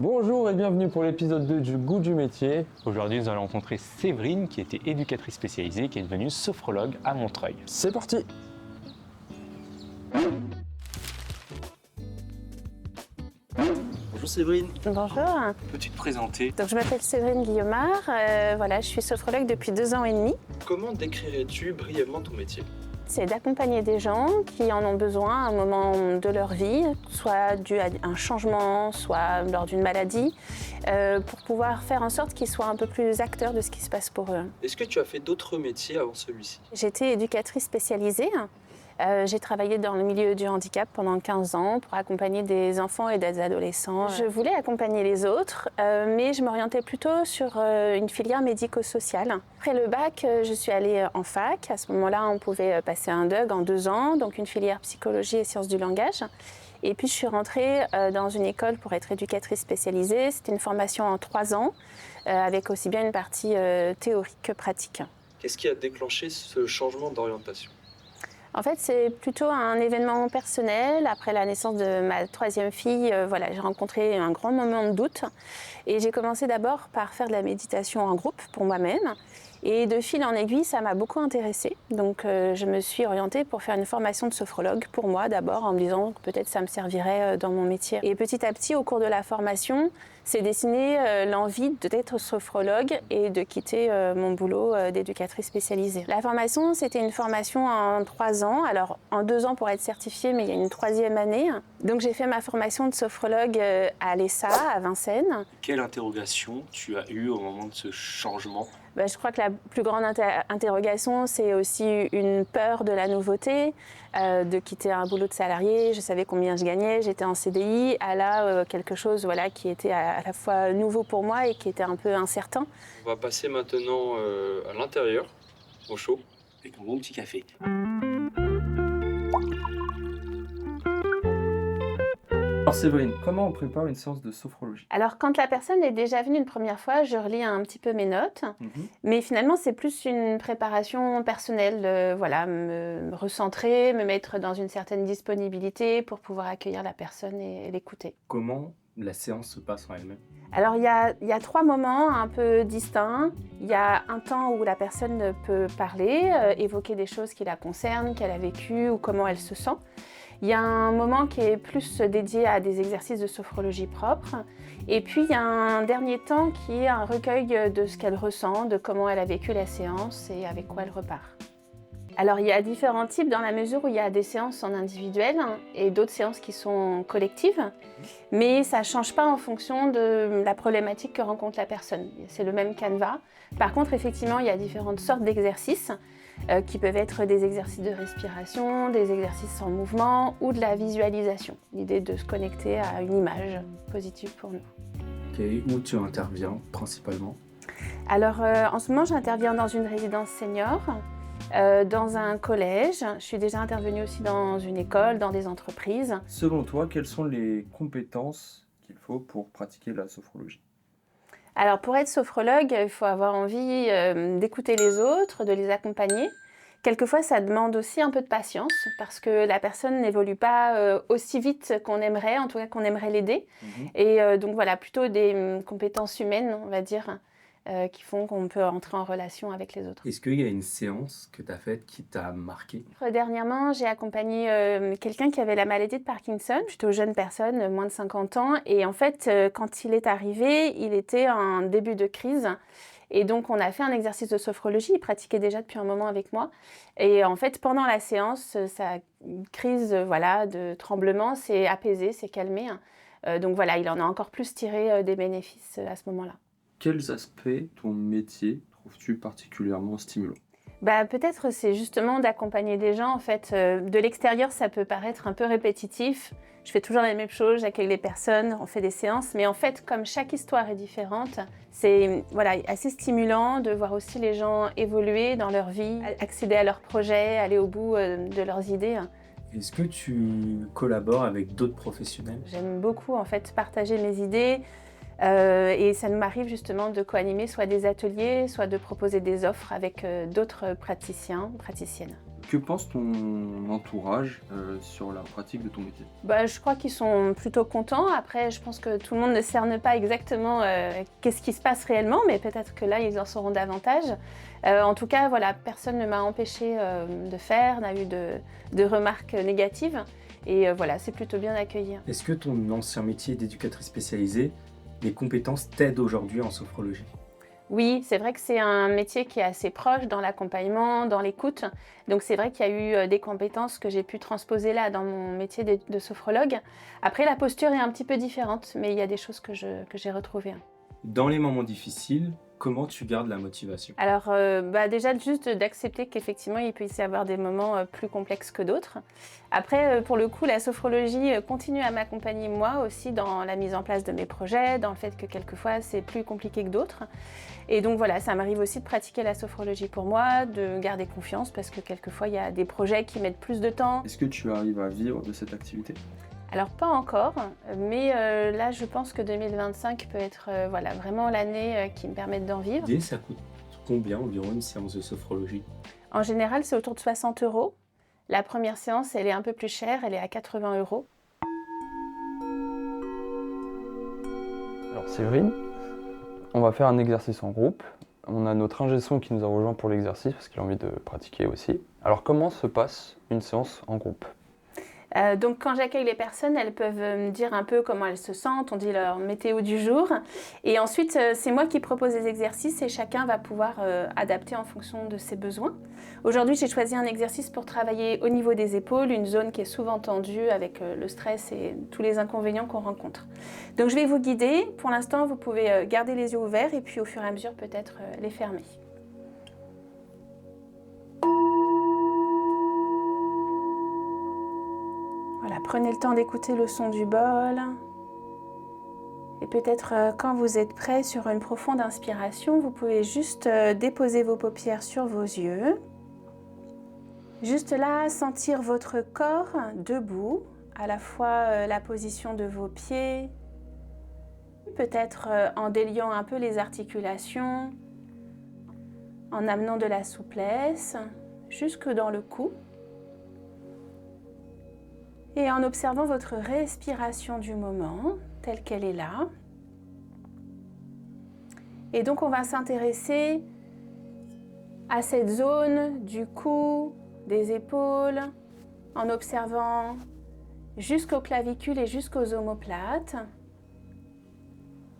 Bonjour et bienvenue pour l'épisode 2 du Goût du métier. Aujourd'hui, nous allons rencontrer Séverine, qui était éducatrice spécialisée, qui est devenue sophrologue à Montreuil. C'est parti! Bonjour Séverine. Bonjour, Peux-tu te présenter? donc je m'appelle Séverine Guillaumard, je suis sophrologue depuis 2 ans et demi. Comment décrirais-tu brièvement ton métier? C'est d'accompagner des gens qui en ont besoin à un moment de leur vie, soit dû à un changement, soit lors d'une maladie, pour pouvoir faire en sorte qu'ils soient un peu plus acteurs de ce qui se passe pour eux. Est-ce que tu as fait d'autres métiers avant celui-ci? J'étais éducatrice spécialisée. J'ai travaillé dans le milieu du handicap pendant 15 ans pour accompagner des enfants et des adolescents. Je voulais accompagner les autres, mais je m'orientais plutôt sur une filière médico-sociale. Après le bac, je suis allée en fac. À ce moment-là, on pouvait passer un DUG en 2 ans, donc une filière psychologie et sciences du langage. Et puis je suis rentrée dans une école pour être éducatrice spécialisée. C'était une formation en 3 ans, avec aussi bien une partie théorique que pratique. Qu'est-ce qui a déclenché ce changement d'orientation? En fait, c'est plutôt un événement personnel. Après la naissance de ma 3e fille, j'ai rencontré un grand moment de doute. Et j'ai commencé d'abord par faire de la méditation en groupe pour moi-même. Et de fil en aiguille, ça m'a beaucoup intéressée. Donc je me suis orientée pour faire une formation de sophrologue pour moi d'abord, en me disant que peut-être ça me servirait dans mon métier. Et petit à petit, au cours de la formation, s'est dessinée l'envie d'être sophrologue et de quitter mon boulot d'éducatrice spécialisée. La formation, c'était une formation en 3 ans. Alors en 2 ans pour être certifiée, mais il y a une 3e année. Donc j'ai fait ma formation de sophrologue à l'ESA, à Vincennes. Quelle interrogation tu as eue au moment de ce changement? Je crois que la plus grande interrogation, c'est aussi une peur de la nouveauté, de quitter un boulot de salarié. Je savais combien je gagnais, j'étais en CDI, à là quelque chose qui était à la fois nouveau pour moi et qui était un peu incertain. On va passer maintenant à l'intérieur, au chaud. Avec un bon petit café. Alors Séverine, comment on prépare une séance de sophrologie? Alors quand la personne est déjà venue une première fois, je relis un petit peu mes notes, mais finalement c'est plus une préparation personnelle, me recentrer, me mettre dans une certaine disponibilité pour pouvoir accueillir la personne et l'écouter. Comment la séance se passe en elle-même? Alors il y a 3 moments un peu distincts. Il y a un temps où la personne peut parler, évoquer des choses qui la concernent, qu'elle a vécues ou comment elle se sent. Il y a un moment qui est plus dédié à des exercices de sophrologie propres. Et puis il y a un dernier temps qui est un recueil de ce qu'elle ressent, de comment elle a vécu la séance et avec quoi elle repart. Alors il y a différents types dans la mesure où il y a des séances en individuel et d'autres séances qui sont collectives, mais ça ne change pas en fonction de la problématique que rencontre la personne. C'est le même canevas. Par contre, effectivement, il y a différentes sortes d'exercices qui peuvent être des exercices de respiration, des exercices en mouvement ou de la visualisation. L'idée de se connecter à une image positive pour nous. Ok, où tu interviens principalement? Alors en ce moment, j'interviens dans une résidence senior. Dans un collège, je suis déjà intervenue aussi dans une école, dans des entreprises. Selon toi, quelles sont les compétences qu'il faut pour pratiquer la sophrologie? Alors pour être sophrologue, il faut avoir envie d'écouter les autres, de les accompagner. Quelquefois, ça demande aussi un peu de patience parce que la personne n'évolue pas aussi vite qu'on aimerait, en tout cas qu'on aimerait l'aider. Et donc voilà, plutôt des compétences humaines, on va dire, qui font qu'on peut entrer en relation avec les autres. Est-ce qu'il y a une séance que tu as faite qui t'a marqué? Dernièrement, j'ai accompagné quelqu'un qui avait la maladie de Parkinson, plutôt jeune personne, moins de 50 ans. Et en fait, quand il est arrivé, il était en début de crise. Et donc, on a fait un exercice de sophrologie. Il pratiquait déjà depuis un moment avec moi. Et en fait, pendant la séance, sa crise de tremblement s'est apaisée, s'est calmée. Donc voilà, il en a encore plus tiré des bénéfices à ce moment-là. Quels aspects de ton métier trouves-tu particulièrement stimulants? Peut-être c'est justement d'accompagner des gens. En fait, de l'extérieur, ça peut paraître un peu répétitif. Je fais toujours les mêmes choses, j'accueille les personnes, on fait des séances. Mais en fait, comme chaque histoire est différente, c'est assez stimulant de voir aussi les gens évoluer dans leur vie, accéder à leurs projets, aller au bout de leurs idées. Est-ce que tu collabores avec d'autres professionnels? J'aime beaucoup en fait partager mes idées. Et ça m'arrive justement de co-animer soit des ateliers, soit de proposer des offres avec d'autres praticiens, praticiennes. Que pense ton entourage sur la pratique de ton métier? Bah, je crois qu'ils sont plutôt contents. Après, je pense que tout le monde ne cerne pas exactement qu'est-ce qui se passe réellement, mais peut-être que là, ils en sauront davantage. En tout cas, voilà, personne ne m'a empêché de faire, n'a eu de remarques négatives. Et voilà, c'est plutôt bien accueilli. Est-ce que ton ancien métier d'éducatrice spécialisée, les compétences t'aident aujourd'hui en sophrologie? Oui, c'est vrai que c'est un métier qui est assez proche dans l'accompagnement, dans l'écoute. Donc c'est vrai qu'il y a eu des compétences que j'ai pu transposer là dans mon métier de sophrologue. Après, la posture est un petit peu différente, mais il y a des choses que j'ai retrouvées. Dans les moments difficiles, comment tu gardes la motivation? Alors déjà juste d'accepter qu'effectivement il peut y avoir des moments plus complexes que d'autres. Après pour le coup la sophrologie continue à m'accompagner moi aussi dans la mise en place de mes projets, dans le fait que quelquefois c'est plus compliqué que d'autres. Et donc voilà, ça m'arrive aussi de pratiquer la sophrologie pour moi, de garder confiance parce que quelquefois il y a des projets qui mettent plus de temps. Est-ce que tu arrives à vivre de cette activité? Alors pas encore, mais là je pense que 2025 peut être voilà, vraiment l'année qui me permette d'en vivre. Et ça coûte combien environ une séance de sophrologie? En général, c'est autour de 60 €. La première séance, elle est un peu plus chère, elle est à 80 €. Alors Séverine, on va faire un exercice en groupe. On a notre ingé son qui nous a rejoint pour l'exercice parce qu'il a envie de pratiquer aussi. Alors comment se passe une séance en groupe? Donc quand j'accueille les personnes, elles peuvent me dire un peu comment elles se sentent, on dit leur météo du jour. Et ensuite, c'est moi qui propose les exercices et chacun va pouvoir adapter en fonction de ses besoins. Aujourd'hui, j'ai choisi un exercice pour travailler au niveau des épaules, une zone qui est souvent tendue avec le stress et tous les inconvénients qu'on rencontre. Donc je vais vous guider. Pour l'instant, vous pouvez garder les yeux ouverts et puis au fur et à mesure peut-être les fermer. Voilà, prenez le temps d'écouter le son du bol. Et peut-être quand vous êtes prêt sur une profonde inspiration, vous pouvez juste déposer vos paupières sur vos yeux. Juste là, sentir votre corps debout, à la fois la position de vos pieds, peut-être en déliant un peu les articulations, en amenant de la souplesse jusque dans le cou. Et en observant votre respiration du moment, telle qu'elle est là. Et donc on va s'intéresser à cette zone du cou, des épaules, en observant jusqu'aux clavicules et jusqu'aux omoplates.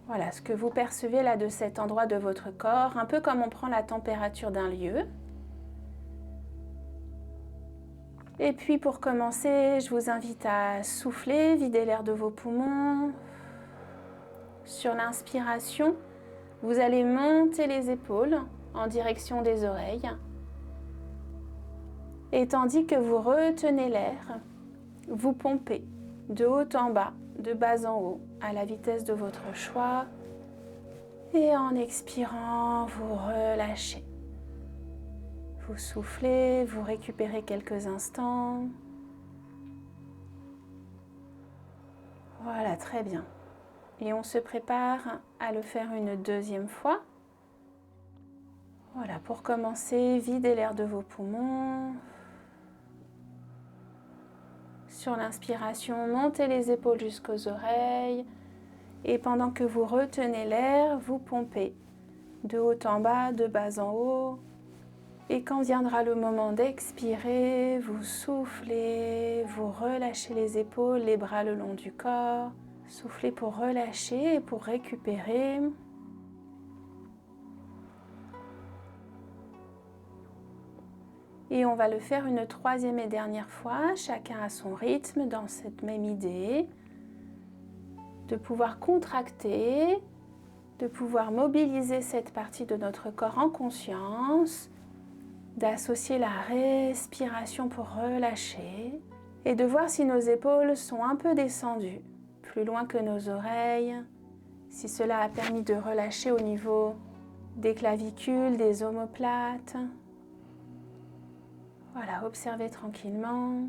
Voilà ce que vous percevez là de cet endroit de votre corps, un peu comme on prend la température d'un lieu. Et puis pour commencer, je vous invite à souffler, vider l'air de vos poumons. Sur l'inspiration, vous allez monter les épaules en direction des oreilles. Et tandis que vous retenez l'air, vous pompez de haut en bas, de bas en haut, à la vitesse de votre choix. Et en expirant, vous relâchez. Vous soufflez, vous récupérez quelques instants. Voilà, très bien. Et on se prépare à le faire une deuxième fois. Voilà, pour commencer, videz l'air de vos poumons. Sur l'inspiration, montez les épaules jusqu'aux oreilles. Et pendant que vous retenez l'air, vous pompez de haut en bas, de bas en haut. Et quand viendra le moment d'expirer, vous soufflez, vous relâchez les épaules, les bras le long du corps. Soufflez pour relâcher et pour récupérer. Et on va le faire une troisième et dernière fois, chacun à son rythme, dans cette même idée de pouvoir contracter, de pouvoir mobiliser cette partie de notre corps en conscience, d'associer la respiration pour relâcher et de voir si nos épaules sont un peu descendues, plus loin que nos oreilles, si cela a permis de relâcher au niveau des clavicules, des omoplates. Voilà, observez tranquillement.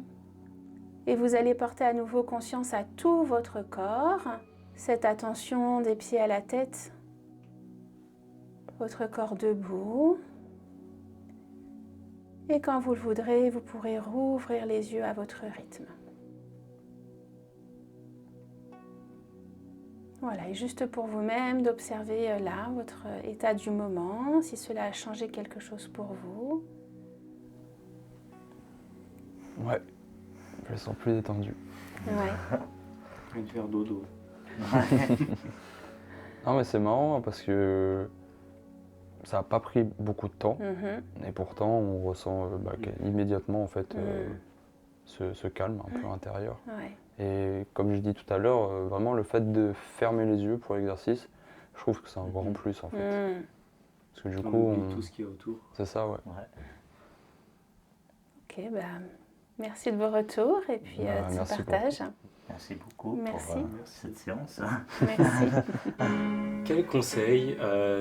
Et vous allez porter à nouveau conscience à tout votre corps, cette attention des pieds à la tête, votre corps debout. Et quand vous le voudrez, vous pourrez rouvrir les yeux à votre rythme. Voilà, et juste pour vous-même d'observer là votre état du moment, si cela a changé quelque chose pour vous. Ouais, je le sens plus détendu. Ouais. Un verre d'eau. Non mais c'est marrant parce que ça n'a pas pris beaucoup de temps et pourtant on ressent immédiatement en fait ce calme un peu intérieur. Ouais. Et comme je dis tout à l'heure, vraiment le fait de fermer les yeux pour l'exercice, je trouve que c'est un grand plus en fait. Parce que du coup, On oublie tout ce qu'il y a autour. c'est ça, ouais. Ok, merci de vos retours et puis de ce merci partage. Merci beaucoup Merci. pour cette séance. Merci. Quel conseil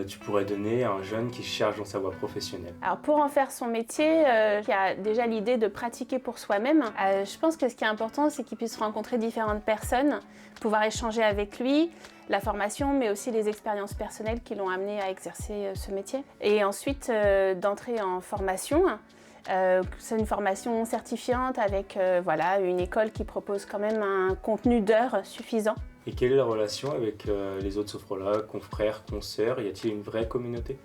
tu pourrais donner à un jeune qui cherche dans sa voie professionnelle? Alors pour en faire son métier, il y a déjà l'idée de pratiquer pour soi-même. Je pense que ce qui est important, c'est qu'il puisse rencontrer différentes personnes, pouvoir échanger avec lui, la formation, mais aussi les expériences personnelles qui l'ont amené à exercer ce métier. Et ensuite, d'entrer en formation. C'est une formation certifiante avec une école qui propose quand même un contenu d'heures suffisant. Et quelle est la relation avec les autres sophrologues, confrères, consoeurs? Y a-t-il une vraie communauté?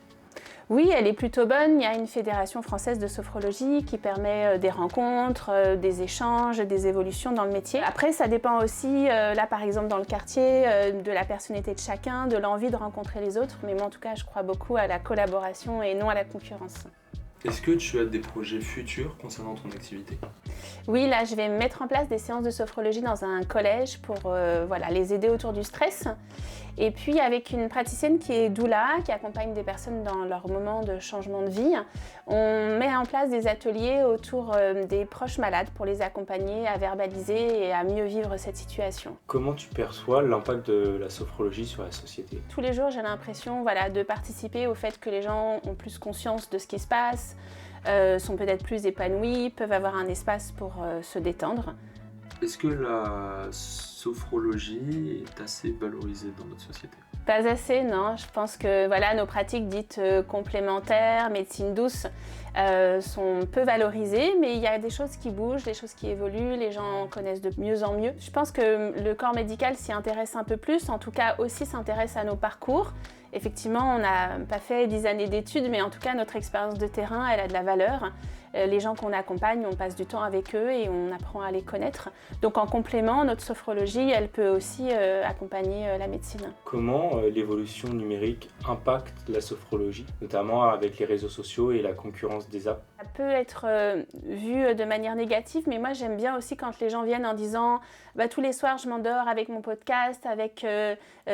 Oui, elle est plutôt bonne. Il y a une fédération française de sophrologie qui permet des rencontres, des échanges, des évolutions dans le métier. Après, ça dépend aussi, là par exemple dans le quartier, de la personnalité de chacun, de l'envie de rencontrer les autres. Mais moi en tout cas, je crois beaucoup à la collaboration et non à la concurrence. Est-ce que tu as des projets futurs concernant ton activité? Oui, là, je vais mettre en place des séances de sophrologie dans un collège pour les aider autour du stress. Et puis, avec une praticienne qui est doula, qui accompagne des personnes dans leur moment de changement de vie, on met en place des ateliers autour des proches malades pour les accompagner à verbaliser et à mieux vivre cette situation. Comment tu perçois l'impact de la sophrologie sur la société? Tous les jours, j'ai l'impression de participer au fait que les gens ont plus conscience de ce qui se passe, sont peut-être plus épanouis, peuvent avoir un espace pour se détendre. Est-ce que la sophrologie est assez valorisée dans notre société? Pas assez, non. Je pense que nos pratiques dites complémentaires, médecine douce, sont peu valorisées, mais il y a des choses qui bougent, des choses qui évoluent, les gens connaissent de mieux en mieux. Je pense que le corps médical s'y intéresse un peu plus, en tout cas aussi s'intéresse à nos parcours. Effectivement, on n'a pas fait 10 années d'études, mais en tout cas, notre expérience de terrain, elle a de la valeur. Les gens qu'on accompagne, on passe du temps avec eux et on apprend à les connaître. Donc en complément, notre sophrologie, elle peut aussi accompagner la médecine. Comment l'évolution numérique impacte la sophrologie, notamment avec les réseaux sociaux et la concurrence des apps? Ça peut être vu de manière négative, mais moi j'aime bien aussi quand les gens viennent en disant tous les soirs je m'endors avec mon podcast, avec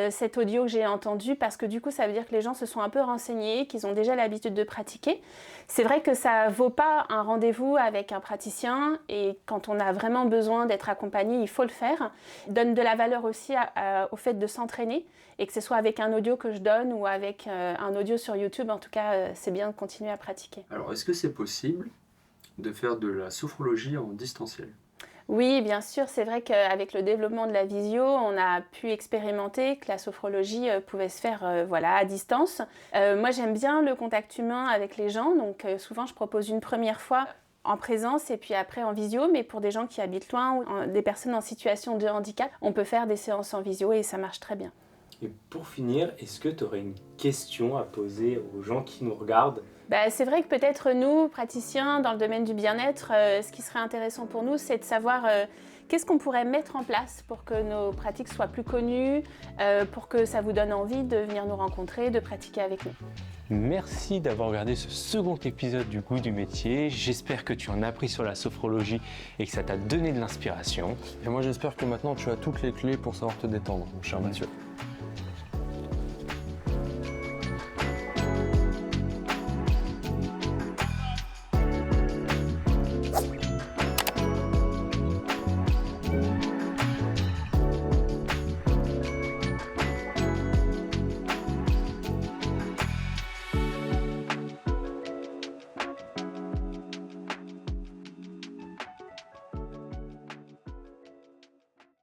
cet audio que j'ai entendu, parce que du coup ça veut dire que les gens se sont un peu renseignés, qu'ils ont déjà l'habitude de pratiquer. C'est vrai que ça vaut pas un rendez-vous avec un praticien, et quand on a vraiment besoin d'être accompagné, il faut le faire. Il donne de la valeur aussi au fait de s'entraîner, et que ce soit avec un audio que je donne ou avec un audio sur YouTube, en tout cas c'est bien de continuer à pratiquer. Alors, est-ce que c'est possible de faire de la sophrologie en distanciel? Oui, bien sûr, c'est vrai qu'avec le développement de la visio, on a pu expérimenter que la sophrologie pouvait se faire à distance. Moi, j'aime bien le contact humain avec les gens, donc souvent je propose une première fois en présence et puis après en visio, mais pour des gens qui habitent loin ou des personnes en situation de handicap, on peut faire des séances en visio et ça marche très bien. Et pour finir, est-ce que tu aurais une question à poser aux gens qui nous regardent? C'est vrai que peut-être nous, praticiens dans le domaine du bien-être, ce qui serait intéressant pour nous, c'est de savoir qu'est-ce qu'on pourrait mettre en place pour que nos pratiques soient plus connues, pour que ça vous donne envie de venir nous rencontrer, de pratiquer avec nous. Merci d'avoir regardé ce second épisode du Goût du métier. J'espère que tu en as appris sur la sophrologie et que ça t'a donné de l'inspiration. Et moi j'espère que maintenant tu as toutes les clés pour savoir te détendre, mon cher Mathieu.